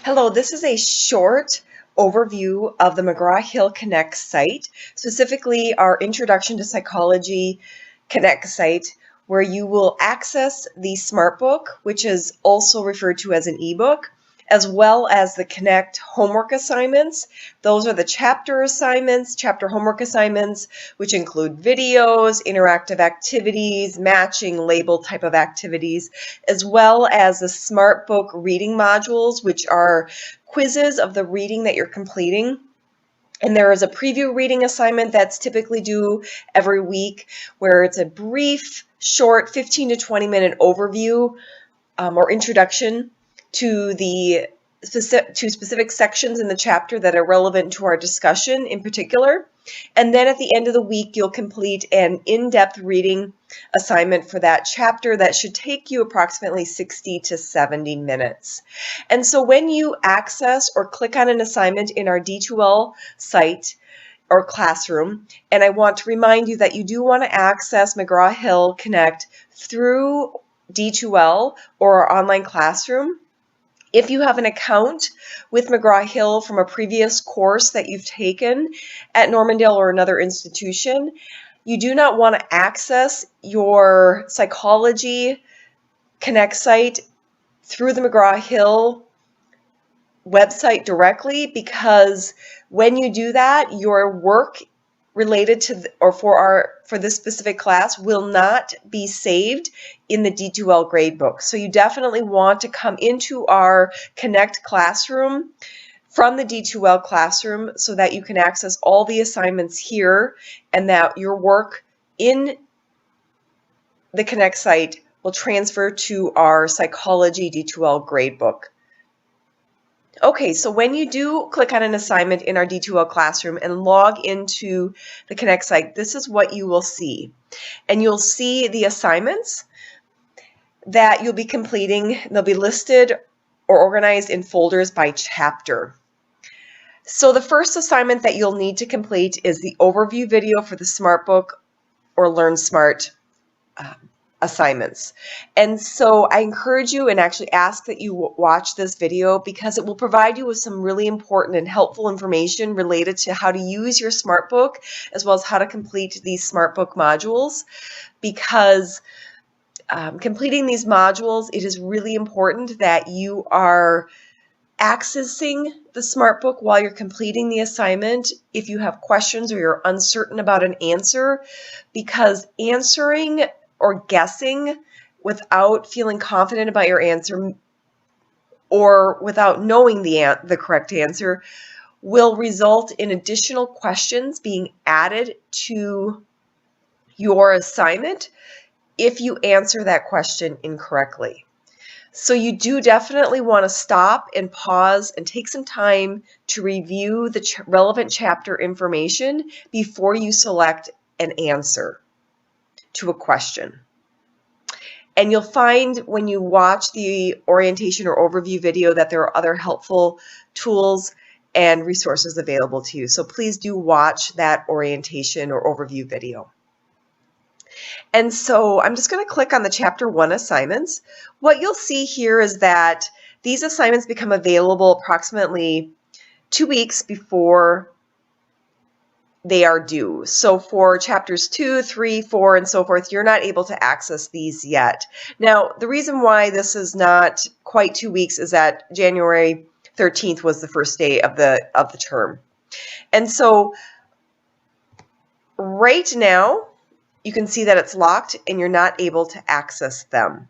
Hello, this is a short overview of the McGraw-Hill Connect site, specifically our Introduction to Psychology Connect site, where you will access the SmartBook, which is also referred to as an ebook, as well as the Connect homework assignments. Those are the chapter assignments, chapter homework assignments, which include videos, interactive activities, matching label type of activities, as well as the SmartBook reading modules, which are quizzes of the reading that you're completing. And there is a preview reading assignment that's typically due every week, where it's a brief, short 15 to 20 minute overview or introduction to the specific sections in the chapter that are relevant to our discussion in particular. And then at the end of the week, you'll complete an in-depth reading assignment for that chapter that should take you approximately 60 to 70 minutes. And so when you access or click on an assignment in our D2L site or classroom, and I want to remind you that you do want to access McGraw-Hill Connect through D2L or our online classroom. If you have an account with McGraw-Hill from a previous course that you've taken at Normandale or another institution, you do not want to access your Psychology Connect site through the McGraw-Hill website directly, because when you do that, your work related to or for this specific class will not be saved in the D2L gradebook. So you definitely want to come into our Connect classroom from the D2L classroom so that you can access all the assignments here, and that your work in the Connect site will transfer to our Psychology D2L gradebook. Okay, so when you do click on an assignment in our D2L classroom and log into the Connect site, this is what you will see. And you'll see the assignments that you'll be completing. They'll be listed or organized in folders by chapter. So the first assignment that you'll need to complete is the overview video for the SmartBook or Learn Smart assignments. And so I encourage you and actually ask that you watch this video, because it will provide you with some really important and helpful information related to how to use your SmartBook, as well as how to complete these SmartBook modules. Because completing these modules, it is really important that you are accessing the SmartBook while you're completing the assignment if you have questions or you're uncertain about an answer, because answering or guessing without feeling confident about your answer or without knowing the correct answer will result in additional questions being added to your assignment if you answer that question incorrectly. So you do definitely want to stop and pause and take some time to review the relevant chapter information before you select an answer to a question. And you'll find when you watch the orientation or overview video that there are other helpful tools and resources available to you. So please do watch that orientation or overview video. And so I'm just going to click on the Chapter 1 assignments. What you'll see here is that these assignments become available approximately 2 weeks before they are due. So for chapters 2, 3, 4, and so forth, you're not able to access these yet. Now, the reason why this is not quite 2 weeks is that January 13th was the first day of the term. And so right now, you can see that it's locked and you're not able to access them.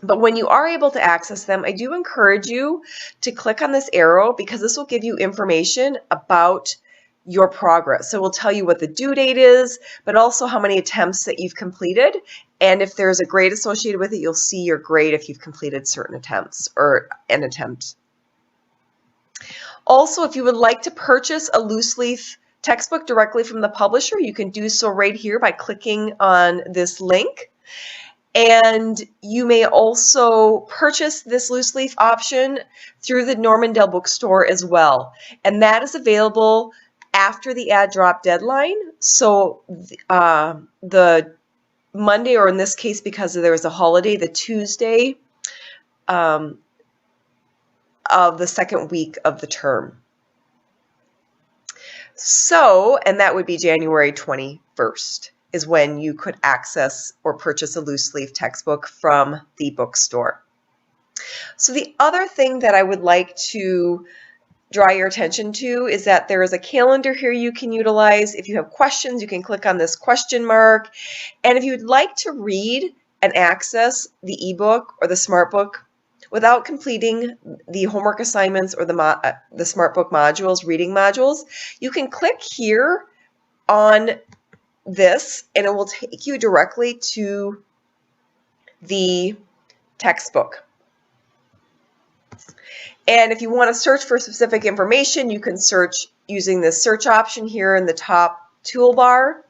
But when you are able to access them, I do encourage you to click on this arrow, because this will give you information about your progress. So it will tell you what the due date is, but also how many attempts that you've completed. And if there's a grade associated with it, you'll see your grade if you've completed certain attempts or an attempt. Also, if you would like to purchase a loose leaf textbook directly from the publisher, you can do so right here by clicking on this link. And you may also purchase this loose leaf option through the Normandale bookstore as well. And that is available after the ad drop deadline. So the Monday, or in this case, because there was a holiday, the Tuesday of of the second week of the term. So, and that would be January 21st is when you could access or purchase a loose leaf textbook from the bookstore. So the other thing that I would like to draw your attention to is that there is a calendar here you can utilize. If you have questions, you can click on this question mark. And if you'd like to read and access the ebook or the smart book without completing the homework assignments or the SmartBook modules, reading modules, you can click here on this and it will take you directly to the textbook. And if you want to search for specific information, you can search using this search option here in the top toolbar.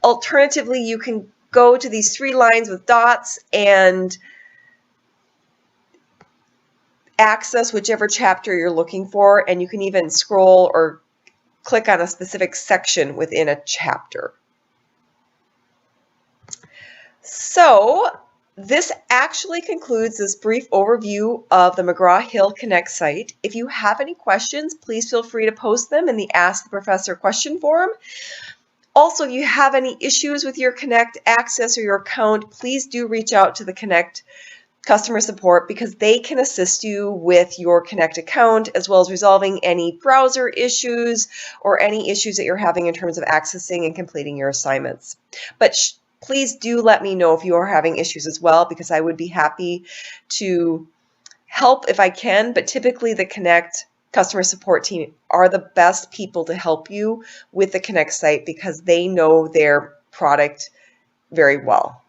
Alternatively, you can go to these three lines with dots and access whichever chapter you're looking for, and you can even scroll or click on a specific section within a chapter. So this actually concludes this brief overview of the McGraw-Hill Connect site. If you have any questions, please feel free to post them in the Ask the Professor question forum. Also, if you have any issues with your Connect access or your account, please do reach out to the Connect customer support because they can assist you with your Connect account as well as resolving any browser issues or any issues that you're having in terms of accessing and completing your assignments. But please do let me know if you are having issues as well because I would be happy to help if I can, but typically the Connect customer support team are the best people to help you with the Connect site because they know their product very well.